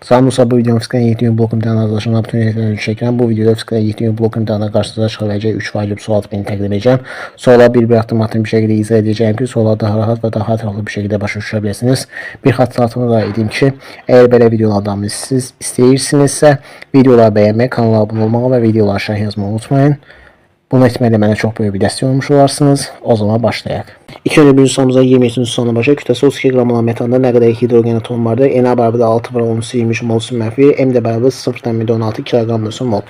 Samusa bu videonun fizikal eğitim blokunda anlaşılan bütün yetenekleri çeken bu videoda fizikal eğitim blokunda karşınıza çıkabilecek 3 faydalı sual tipini təqdim edeceğim. Sorular bir atım bir şekilde izah edeceğim ki soruları daha rahat ve daha hatalı bir şekilde başa düşebilirsiniz. Bir hatırlatma da edeyim ki eğer belə videolardan siz istəyirsinizsə videoları beğenmeyi, kanala abone olmağı ve videoları aşağı yazmayı unutmayın. Bunu etməklə mənə çox böyük bir dəstək olmuş olarsınız. O zaman başlayaq. İlk öncə birinci sorumuza 27-ci soruna başlayaq. Kütləsi 32 qram olan metanda nə qədər hidrogen atomu vardır? Na bərabər 6 bölü 10 molsun mənfi, M də bərabər 0,16 kg/mol mol.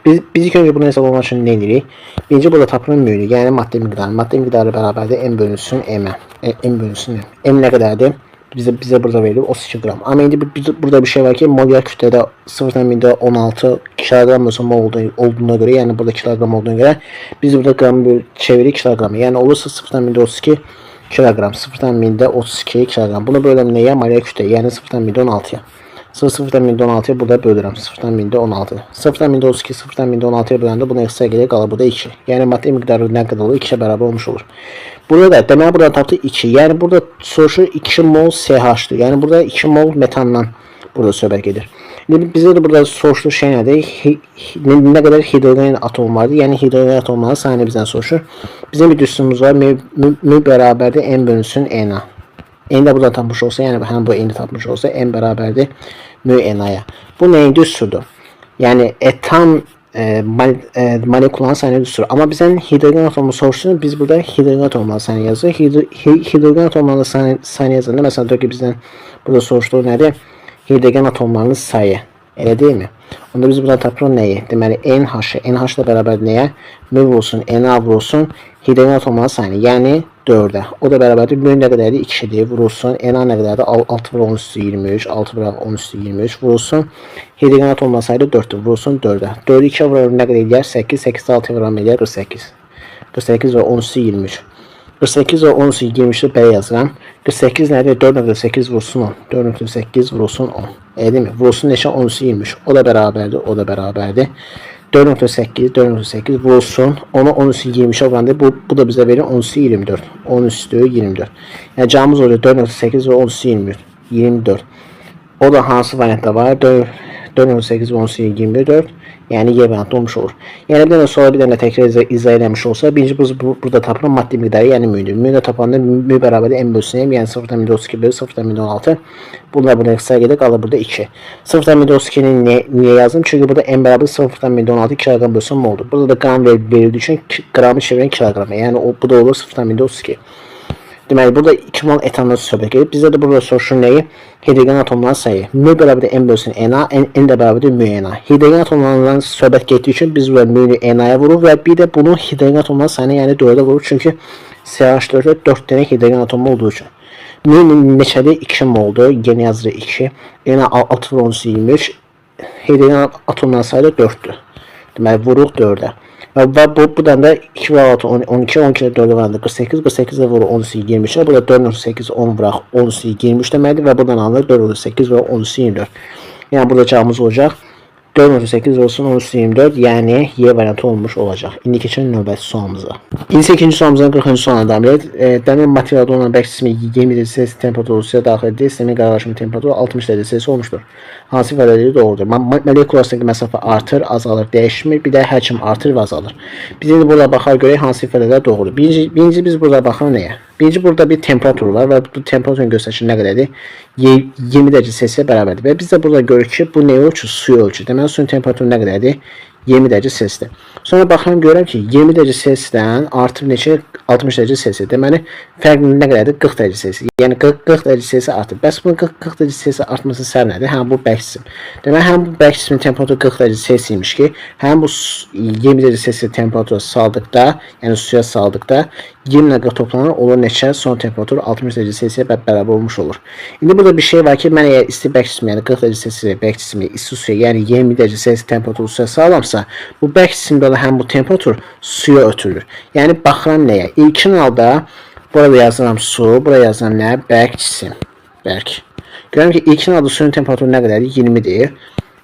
Biz ilk öncə bunu hesablamaq üçün nə edirik? Birinci burada tapılan mühürü, yəni maddə miqdarı. Maddə miqdarı bərabərdir M bölünsün M. M bölünsün M. M nə qədərdir? Bize burada verilir 32 gram. Ama indi burada bir şey var ki molar kütlede 0,16 kilogram mol olduğuna göre, yani burada kilogram olduğuna göre biz burada gram çeviri kilogramı, yani olursa 0,32 kilogram, 0,32 kilogram. Bunu bölüm neye? Molar kütle, yani 0,16'ya. 0,16'ya burada bölürəm. 0,16. 0,32 0,16'ya böləndə buna eksi gəlir, qalır burada 2. Yəni maddə miqdarı nə qədər olur? 2'ye bərabər olmuş olur. Burada da deməli burada tapdı 2. Yəni burada soruşur 2 mol CH'dır. Yəni burada 2 mol metandan burada söhbət gedir. Bizə də burada soruşduğu şey nədir? Nə qədər hidrogen atomu vardır? Yəni hidrogen atomları sayını bizdən soruşur. Bizim bir düsturumuz var. M bərabərdir M bölünsün Na. N də burada tapmış olsa, yəni həm bu N'i tapmış olsa M bərabərdir MU-NA'ya. Bu neyin düsturudur? Yəni etan molekuların sayını düsturur. Amma bizdən hidrogen atomu soruşsun, biz burada hidrogen atomları sayını yazırıq. Hidrogen atomları sayını yazırıq. Məsələn, diyor ki bizdən burada soruşduğu nədir? Hidrogen atomlarının sayı. Elə deyil mi? Onda biz buradan tapırıq nəyi? Deməli NH. NH da bərabər nəyə? M vurulsun, Na vurulsun hidrogen atomlarının sayını. Yəni 4'e. O da bərabərdir. M nə qədərdir? 2'dir. Vurulsun. Na nə qədərdir? 6 bölü 10 üstü 23. 6 bölü 10 üstü 23. Vurulsun. Hidrogen atomlarının sayı 4'dür. Vurulsun 4'e. 4'ü 2'ye vuralım. Nə qədər edir? 8. 8'de 6'ya vuram edir? 48. 48 ve 10 üstü 23. 48 ve 10 üstü 23'ü belə yazıram. 48 nədir? 4.8 vurulsun 10. 4.8 vurulsun 10. Değil mi? Vurulsun neçə? 10 üstü 23. O da bərabərdir. O da bərabərdir. 4.8 vurulsun. Onu 10 üstü 23'e vurandı. Bu da bize verir 10 üstü 24. 10 üstü 24. Yani cevabımız oluyor 4.8 ve 10 üstü 24. O da hansı variantda var? 4.8 ve 10 üstü 24. Yani Y variantı olmuş olur. Yani bir dənə sonra bir dənə təkrar izah eləmiş olsa, birinci burada tapılan maddi miqdarı, yəni mü'dür. Mü'də tapanda mü bərabərdir M bölünsün M, yəni 0,32 bölü 0,16. Bunlar burada eksi gelir, qalır burada 2. 0,32'ni niye yazdım? Çünkü burada M bərabər 0,16 kilogram bölünsün moldur. Burada da gram verildiği için gramı çeviren kilograma. Yani bu da olur 0,32. Deməli burada 2 mol etandan söhbət gedir. Bizdə də burada soruşur nəyi? Hidrogen atomlarının sayı. M bərabərdir M bölünsün Na, N də bərabərdir MU-NA. Hidrogen atomlarından söhbət getdiyi üçün biz burada MU-NA'ya vurur və bir də bunu hidrogen atomlarının sayına, yəni 4'e vurur. Çünki CH4'də 4 dənə hidrogen atomu olduğu üçün. MU neçədir? 2 moldur. Yeni yazırıq 2. Na 6 bölü 10 23. Hidrogen atomlarının sayı da 4'dür. Deməli vuruq 4'e. Ve buradan da 2 ve 6, 12, 12'de 4'e vardı 48, 48'de vurur 10 üstü 23'e. Burada 4.8, 10 bırak 10 üstü 23 deməkdir ve buradan alınır 4.8 ve 10 üstü 24. Yani burada cevabımız olacak 4.8 olsun 10 üstü 24, yani Y variantı olmuş olacak. İndi keçelim növbəti sorumuza. 28-ci sorumuzdan 40-cı soruna davam edir. Dəmir materialda olan bərk cismi 20 derece Celsius temperaturu suya daxil edir. Sistemin qarlaşımı temperaturu 60 derece Celsius olmuştur. Hansı ifadələri doğrudur? Molekularındakı məsafə artır, azalır, dəyişmir. Bir də həcm artır və azalır. Biz indi burada baxar görək hansı ifadələr doğrudur. Birinci biz burada baxaq nəyə? Birinci burada bir temperatur var və bu temperaturun göstərişi nə qədərdir? 20 derece Celsius'a bərabərdir. Və biz də burada görürük ki, bu nə ölçü? Suyu ölçü. Deməli suyun temperaturu nə qədərdir? 20 derece Celsius'dir. Sonra baxıram görürəm ki 20 derece Celsius'dan artıb neçə? 60 derece Celsius. Deməli fərq nə qədərdir? 40 derece Celsius. Yəni 40 derece Celsius artıb. Bəs bunun 40 derece Celsius artması səbəbi nədir? Həm bu bərk cisim. Deməli həm bu bərk cismin temperaturu 40 derece Celsius imiş ki, həm bu 20 derece Celsius temperatura saldıqda, yəni suya saldıqda 20 ilə 40 toplanır, olur neçə? Son temperatur 60 derece Celsius'a bərabər olmuş olur. İndi burada bir şey var ki, mən əgər isti bərk cismi, yəni 40 derece Celsius bərk cismi isti suya, yəni 20 derece Celsius temperaturu suya salamsa, bu bərk cisimdə olan həm bu temperatur suya ötürülür. Yəni baxıram nəyə? İlkin halda burada yazıram su, buraya yazıram nə? Bərk cisim. Bərk. Görürəm ki, ilkin halda suyun temperaturu nə qədərdir? 20'dir.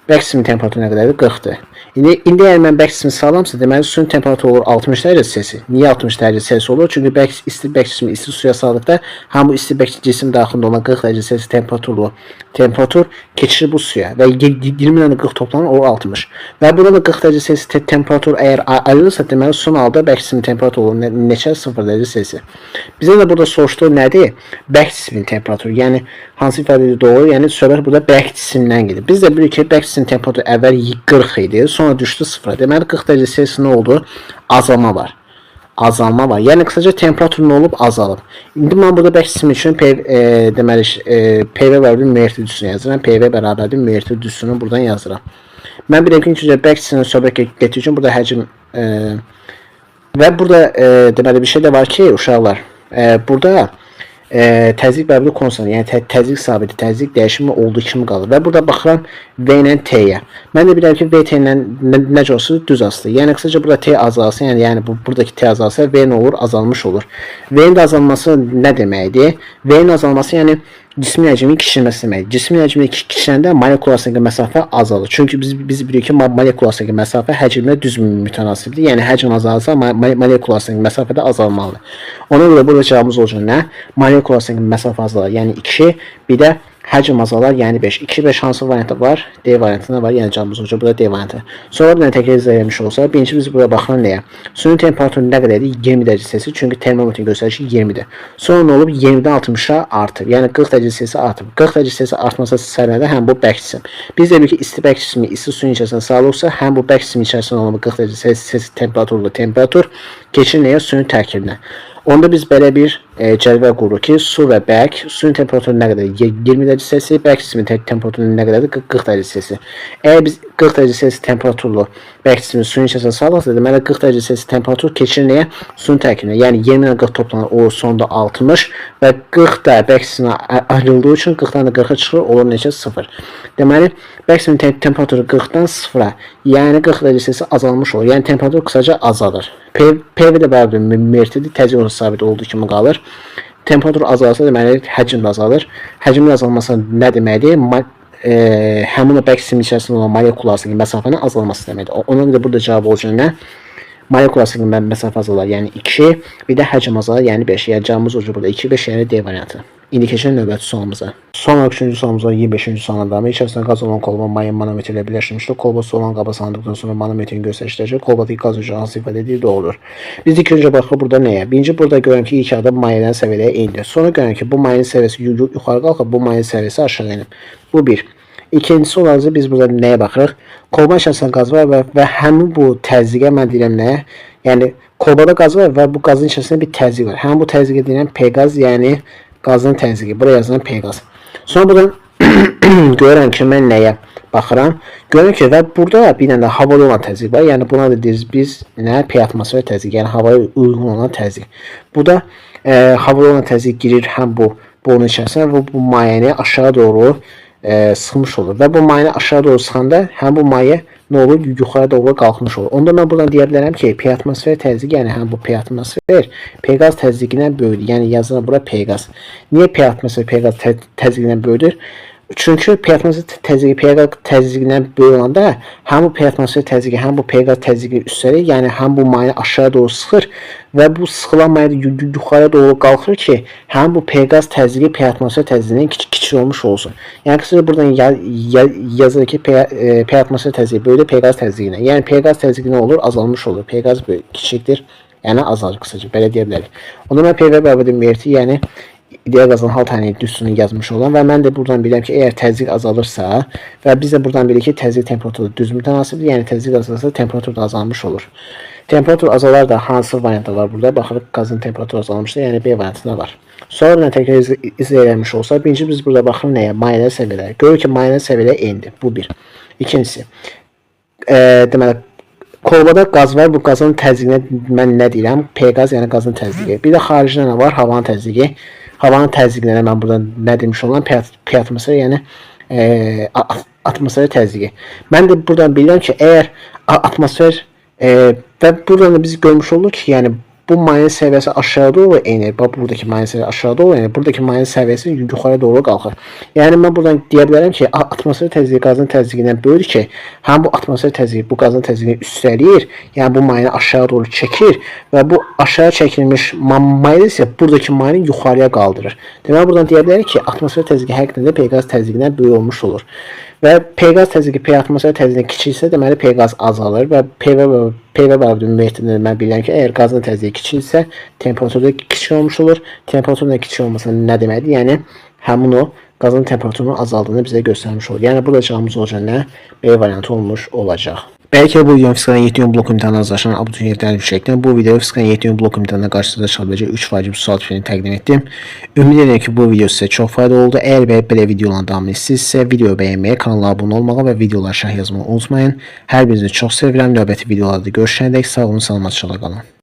Back qismin temperaturu nə qədərdir? 40-dır. İndi əgər mən back qismi sağlamsa, deməli suyun temperaturu olur 60 dərəcə Celsius. Niyə 60 dərəcə Celsius olur? Çünki isti back qismi isti suya saldıqda həm bu isti back cisim daxilində olan 40 dərəcə Celsius temperatur keçir bu suya və 20 ilə 40 toplanır olur 60. Və burada da 40 dərəcə Celsius temperatur əgər ayrılırsa, deməli son halda back qismin temperaturu olur neçə? 0 dərəcə Celsius. Bizə də burada soruşduğu nədir? Back qismin temperaturu. Yəni hansı ifadə doğru? Yəni söhbət burada back qismindən gedir. Biz də bilirik ki, back qismin temperaturu əvvəl 40 idi, sonra düşdü 0-a. Deməli 40 dərəcə Celsius nə oldu? Azalma var. Azalma var. Yəni qısaca temperatur nə olub? Azalıb. İndi mən burada back qismi üçün deməli PV bərabərdir müəyyən düzsünü yazıram. PV bərabərdir müəyyən düzsünü buradan yazıram. Mən bilirəm ki, incə back qismini söhbət getdiyim burada həcm və burada deməli bir şey də var ki, uşaqlar, burada təzyiq bərabərdir konstant, yəni təzyiq sabiti, təzyiq dəyişimi olduğu kimi qalır. Və burada baxıram V ilə T-yə. Mən də bilirəm ki, V T ilə necə olsa düz asılı. Yəni qısaca burada T azalsa, yəni buradakı T azalsa V nə olur? Azalmış olur. V-in də azalması nə deməkdir? V-in azalması yəni cismin həcminin kiçilməsi deməkdir. Cismin həcminin kiçiləndə molekul arasındakı məsafə azalır. Çünki biz bilirik ki, molekul arasındakı məsafə həcmlə düz mütənasibdir. Yəni həcm azalsa, molekul arasındakı məsafə də azalmalıdır. Ona görə burada cavabımız olacaq nə? Molekul arasındakı məsafə azalar, yəni 2, bir də həcm azalar, yəni 5. 2, 5 hansı variantda var? D variantında var. Yəni cavabımız olacaq burada D variantı. Sonra bir dənə təkrar izləyilmiş olsa, birinci biz burada baxırıq nəyə? Suyun temperaturu nə qədərdir? 20 dərəcə Celsius. Çünki termometrin göstəricisi 20-dir. Sonra nə olub? 20-dən 60-a artıb. Yəni 40 dərəcə Celsius artıb. 40 dərəcə Celsius artması səbəbi həm bu back cisim. Biz də bilirik ki, isti back cisimi isti suyun içərisində salırsa, həm bu back cismin içərisində olan 40 dərəcə Celsius temperatur keçir nəyə? Suyun tərkibinə. Onda biz belə bir cədvəl qururuq ki, su və back, suyun temperaturu nə qədərdir? 20 dərəcə Celsius, back cismin temperaturu nə qədərdir? 40 dərəcə Celsius. Əgər biz 40 dərəcə Celsius temperaturlu back cismin suyun içərisində salırsa, deməli 40 dərəcə Celsius temperatur keçir nəyə? Suyun tərkibinə. Yəni 20 ilə 40 toplanır, olur sonda 60 və 40 da back cisminə ayrıldığı üçün 40-dan da 40-a çıxır, olur neçə? 0. Deməli, back cismin temperaturu 40-dan 0-a, yəni 40 dərəcə Celsius azalmış olur. Yəni temperatur qısaca azalır. PV də bərabərdir müəyyən təzyiq orası sabit olduğu kimi qalır. Temperatur azalsa, deməli həcm də azalır. Həcmin azalması nə deməkdir? Həmin o back cismin içərisində olan molekul arasındakı məsafənin azalması deməkdir. Ona görə burada cavab olacaq nə? Molekul arasındakı məsafə azalar, yəni 2, bir də həcm azalar, yəni 5. Yəni cavabımız olacaq burada 2, 5, yəni D variantı. İndi keçək növbəti sualımıza. Son olaraq 3-cü sualımıza 25-ci sualına davam. İçərisində qaz olan kolba maye manometr ilə birləşdirilmişdir. Kolba su olan qaba salındıqdan sonra manometrin göstəriciləri kolbadakı qaz hücrə hansı ifadə edir? Doğrudur. Biz ilk öncə baxırıq burada nəyə? Birinci burada görürəm ki, ilk adım mayədən səviyyəyə indi. Sonra görürəm ki, bu mayenin səviyyəsi yuxarı qalxıb, bu mayenin səviyyəsi aşağı enib. Bu bir. İkincisi olaraq biz burada nəyə baxırıq? Kolba içərisində qaz var və həmin bu təzyiqə mən deyirəm nəyə? Yəni kolbada qaz var və bu qazın içərisində bir təzyiq var. Həmin bu təzyiqə deyirəm P qaz, yəni qazın təzyiqi. Buraya yazılan P qaz. Sonra buradan görürəm ki, mən nəyə baxıram? Görürəm ki, və burada bir dənə də havada olan təzyiq var. Yəni buna da deyiriz biz nə? P atmosfer təzyiq. Yəni havaya uyğun olan təzyiq. Bu da havada olan təzyiq girir həm bunun içərisinə və bu mayəni aşağı doğru sıxmış olur. Və bu mayəni aşağı doğru sıxanda həm bu maye nə olur? Yuxarı doğru qalxmış olur. Onda mən buradan deyə bilərəm ki, P atmosfer təzyiqi, yəni həm bu P atmosfer P qaz təzyiqindən böyükdür. Yəni yazılan bura P qaz. Niyə P atmosfer P qaz təzyiqindən böyükdür? Çünki P atmosfer təzyiqi P qaz təzyiqindən böyük olanda həm bu P atmosfer təzyiqi, həm bu P qaz təzyiqi üstəlik, yəni həm bu maye aşağı doğru sıxır və bu sıxılan maye yuxarı doğru qalxır ki, həm bu P qaz təzyiqi P atmosfer təzyiqindən kiçik olmuş olsun. Yəni qısaca buradan yazılır ki, P atmosfer təzyiqi böyükdür P qaz təzyiqindən. Yəni P qaz təzyiqi nə olur? Azalmış olur. P qaz kiçikdir, yəni azalır qısaca. Belə deyə bilərik. Onda mən PV bərabərdir müəyyən, yəni ideal qazın hal tənəyi düzsünü yazmış olan və mən də buradan bilirəm ki, əgər təzyiq azalırsa və biz də buradan bilirik ki, təzyiq temperaturu düz mütənasibdir, yəni təzyiq azalırsa temperatur da azalmış olur. Temperatur azalar da hansı variantda var burada? Baxırıq, qazın temperaturu azalmışdır, yəni B variantında var. Sonra təkrar izləyilmiş olsa, birinci biz burada baxırıq nəyə? Mayələr səviyyələri. Görürük ki, mayələr səviyyələri endi. Bu bir. İkincisi, deməli, kolbada qaz var. Bu qazın təzyiqinə mən nə deyirəm? P qaz, yəni qazın təzyiqi. Bir də xaricdə nə var? Havanın təzyiqi. Havanın təzyiqinə mən burada nə demiş olan? P atmosfer, yəni atmosfer təzyiqi. Mən də buradan bilirəm ki, əgər atmosfer və buradan da biz görmüş olduq ki, yəni bu mayın səviyyəsi aşağı doğru enir. Bax, buradakı mayın səviyyəsi aşağı doğru enir. Buradakı mayın səviyyəsi yuxarı doğru qalxır. Yəni mən buradan deyə bilərəm ki, atmosfer təzyiqi qazın təzyiqindən böyükdür ki, həm bu atmosfer təzyiqi bu qazın təzyiqini üstələyir, yəni bu mayını aşağı doğru çəkir və bu aşağı çəkilmiş mayı isə buradakı mayını yuxarıya qaldırır. Deməli buradan deyə bilərik ki, atmosfer təzyiqi həqiqətən də P qaz təzyiqindən böyük olmuş olur. Və P qaz təzyiqi P atmosfer təzyiqindən kiçiksə, deməli P qaz azalır və PV bərabər müəyyənləşdirmə mən bilirəm ki, əgər qazın təzyiqi kiçiksə, temperatur da kiçik olmuş olur. Temperaturun da kiçik olması nə deməkdir? Yəni həmin o qazın temperaturunun azaldığını bizə göstərmiş olur. Yəni burada cavabımız olacaq nə? B variantı olmuş olacaq. Belki bu videonun fizikdən 7 blok imtahanı hazırlaşan abituriyentlərin düşəcəkdən bu video fizikdən 7 blok imtahanına qarşınızda çıxa biləcək 3 vacib sual tipini təqdim etdim. Ümid edirəm ki, bu video sizə çox faydalı oldu. Əgər belə videoların davamını istəyirsinizsə, videoyu bəyənməyi, kanala abunə olmağı və videolara şərh yazmağı unutmayın. Hər birinizi çox sevirəm. Növbəti videolarda görüşənədək sağ olun, salamatçılıqla qalın.